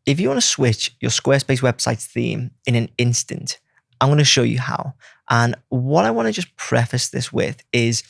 If you want to switch your Squarespace website's theme in an instant, I'm going to show you how. And what I want to just preface this with is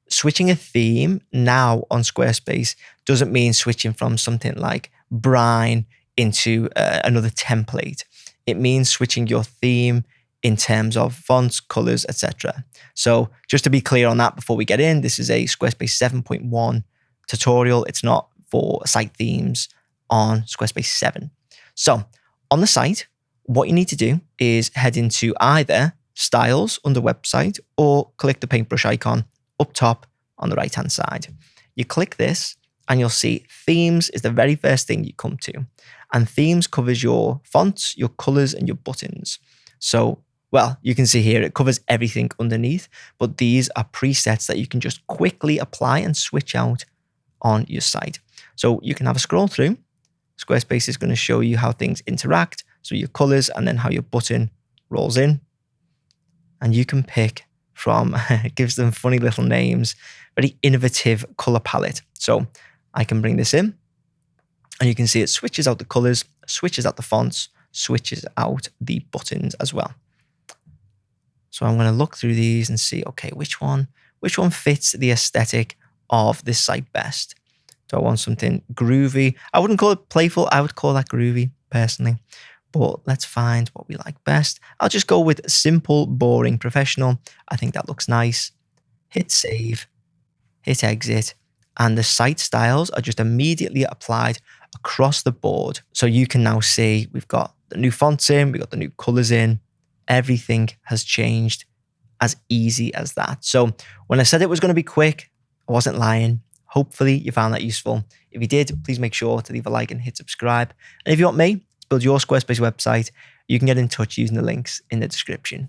switching a theme now on Squarespace doesn't mean switching from something like Brine into another template. It means switching your theme in terms of fonts, colors, etc. So just to be clear on that before we get in, this is a Squarespace 7.1 tutorial. It's not for site themes on Squarespace 7. So on the site, what you need to do is head into either Styles under Website or click the paintbrush icon up top on the right-hand side. You click this and you'll see Themes is the very first thing you come to. And Themes covers your fonts, your colors, and your buttons. So, well, you can see here it covers everything underneath, but these are presets that you can just quickly apply and switch out on your site. So you can have a scroll through. Squarespace is going to show you how things interact, so your colors, and then how your button rolls in. And you can pick from, it gives them funny little names, very innovative color palette. So I can bring this in and you can see it switches out the colors, switches out the fonts, switches out the buttons as well. So I'm going to look through these and see, okay, which one fits the aesthetic of this site best? Do I want something groovy? I wouldn't call it playful. I would call that groovy personally. But let's find what we like best. I'll just go with simple, boring, professional. I think that looks nice. Hit save, hit exit, and the site styles are just immediately applied across the board. So you can now see we've got the new fonts in, we've got the new colors in. Everything has changed as easy as that. So when I said it was going to be quick, I wasn't lying. Hopefully you found that useful. If you did, please make sure to leave a like and hit subscribe. And if you want me to build your Squarespace website, you can get in touch using the links in the description.